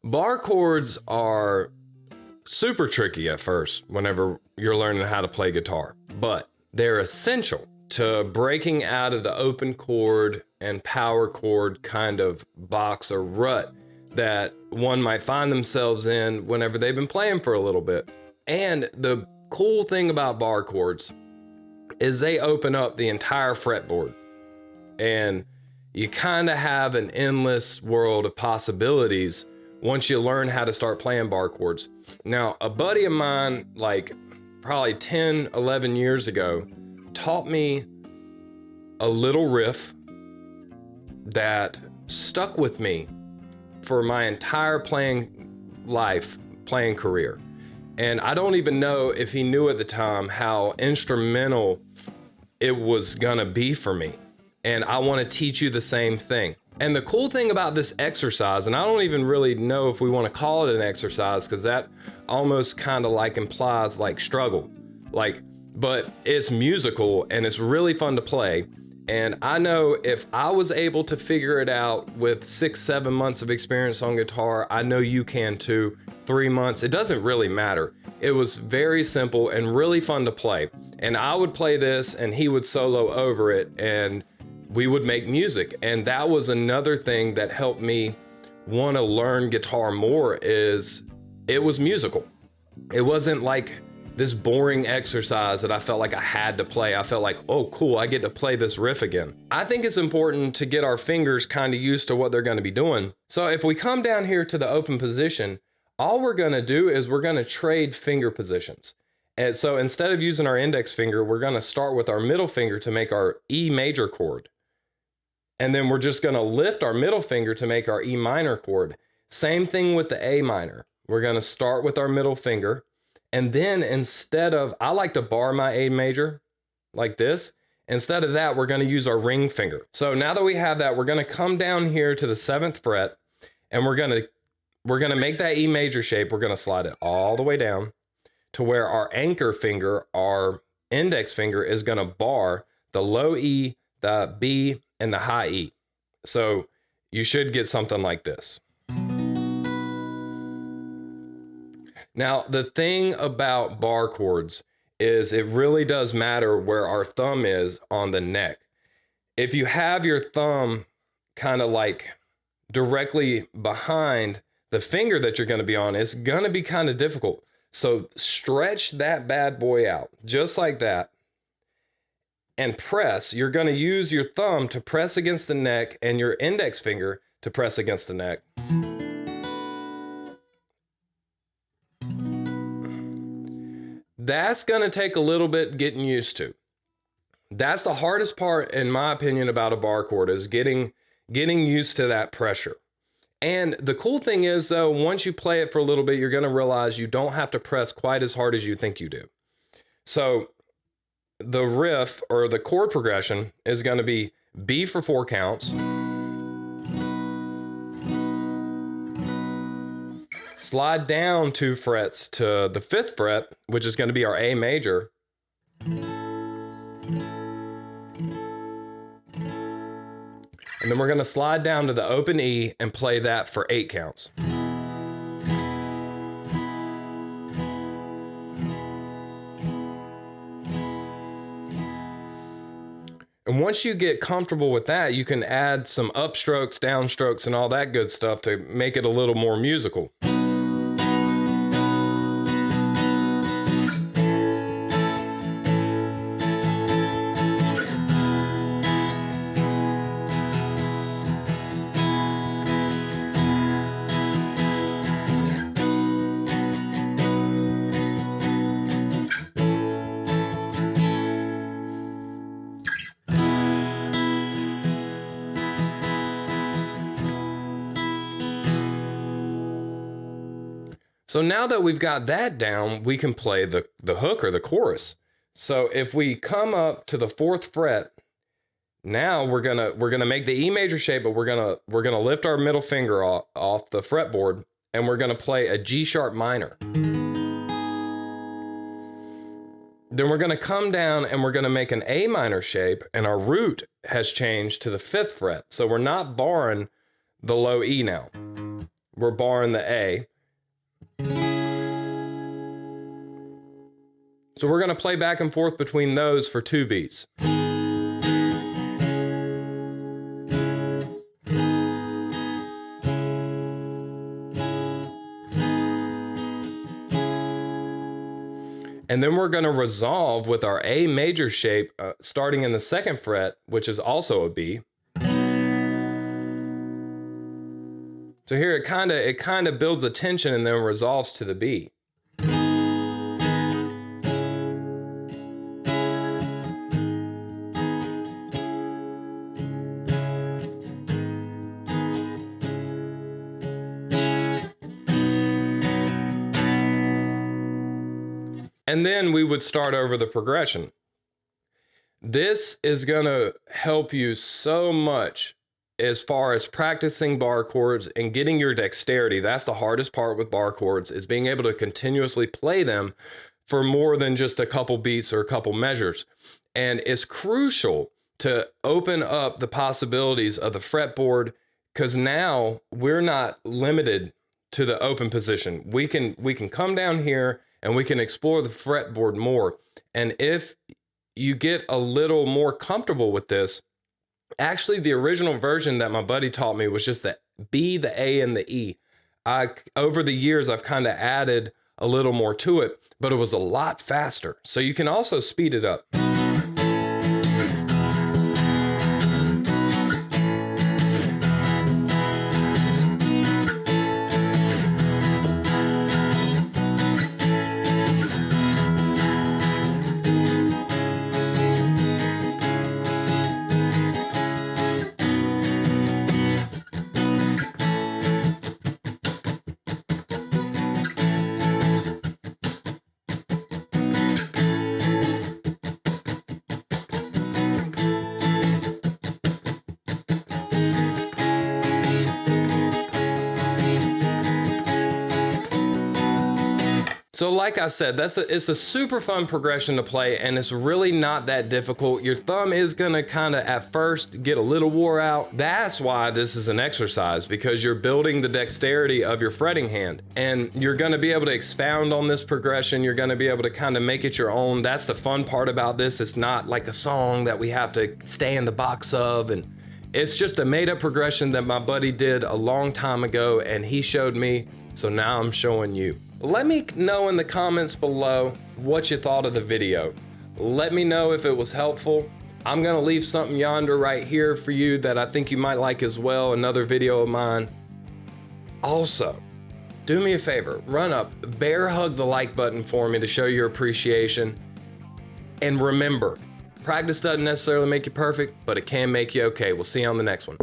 Bar chords are super tricky at first whenever you're learning how to play guitar, but they're essential to breaking out of the open chord and power chord kind of box or rut that one might find themselves in whenever they've been playing for a little bit. And the cool thing about bar chords is they open up the entire fretboard, and you kind of have an endless world of possibilities once you learn how to start playing bar chords. Now, a buddy of mine, like probably 10, 11 years ago, taught me a little riff that stuck with me for my entire playing career. And I don't even know if he knew at the time how instrumental it was gonna be for me. And I wanna teach you the same thing. And the cool thing about this exercise, and I don't even really know if we wanna call it an exercise, because that almost kind of like implies like struggle. But it's musical and it's really fun to play. And I know if I was able to figure it out with 6, 7 months of experience on guitar, I know you can too. 3 months, it doesn't really matter. It was very simple and really fun to play. And I would play this and he would solo over it and we would make music. And that was another thing that helped me want to learn guitar more, is it was musical. It wasn't like this boring exercise that I felt like I had to play. I felt like, oh cool, I get to play this riff again. I think it's important to get our fingers kind of used to what they're going to be doing. So if we come down here to the open position, all we're going to do is we're going to trade finger positions. And so instead of using our index finger, we're going to start with our middle finger to make our E major chord. And then we're just going to lift our middle finger to make our E minor chord. Same thing with the A minor. We're going to start with our middle finger. And then instead of, I like to bar my A major like this. Instead of that, we're going to use our ring finger. So now that we have that, we're going to come down here to the 7th fret and we're going to make that E major shape. We're going to slide it all the way down to where our anchor finger, our index finger, is going to bar the low E, the B, and the high E. So you should get something like this. Now, the thing about bar chords is it really does matter where our thumb is on the neck. If you have your thumb kind of like directly behind the finger that you're going to be on, it's going to be kind of difficult. So stretch that bad boy out just like that and press. You're going to use your thumb to press against the neck and your index finger to press against the neck. That's going to take a little bit getting used to. That's the hardest part, in my opinion, about a bar chord, is getting used to that pressure. And the cool thing is, though, once you play it for a little bit, you're going to realize you don't have to press quite as hard as you think you do. So the riff or the chord progression is going to be B for 4 counts, slide down 2 frets to the 5th fret, which is going to be our A major, and then we're going to slide down to the open E and play that for 8 counts. And once you get comfortable with that, you can add some upstrokes, downstrokes, and all that good stuff to make it a little more musical. So now that we've got that down, we can play the hook or the chorus. So if we come up to the 4th fret, now we're gonna make the E major shape, but we're gonna lift our middle finger off the fretboard and we're gonna play a G sharp minor. Then we're gonna come down and we're gonna make an A minor shape, and our root has changed to the 5th fret. So we're not barring the low E now. we're barring the A. So we're gonna play back and forth between those for 2 beats. And then we're gonna resolve with our A major shape, starting in the 2nd fret, which is also a B. So here it kind of builds a tension and then resolves to the B. And then we would start over the progression. This is gonna help you so much as far as practicing bar chords and getting your dexterity. That's the hardest part with bar chords, is being able to continuously play them for more than just a couple beats or a couple measures. And it's crucial to open up the possibilities of the fretboard, because now we're not limited to the open position. We can come down here and we can explore the fretboard more. And if you get a little more comfortable with this, actually the original version that my buddy taught me was just the B, the A, and the E. Over the years, I've kind of added a little more to it, but it was a lot faster. So you can also speed it up. So like I said, it's a super fun progression to play, and it's really not that difficult. Your thumb is gonna kinda at first get a little wore out. That's why this is an exercise, because you're building the dexterity of your fretting hand, and you're gonna be able to expound on this progression. You're gonna be able to kind of make it your own. That's the fun part about this. It's not like a song that we have to stay in the box of, and it's just a made up progression that my buddy did a long time ago, and he showed me, so now I'm showing you. Let me know in the comments below what you thought of the video. Let me know if it was helpful. I'm gonna leave something yonder right here for you that I think you might like as well, another video of mine. Also, do me a favor, run up, bear hug the like button for me to show your appreciation. And remember, practice doesn't necessarily make you perfect, but it can make you okay. We'll see you on the next one.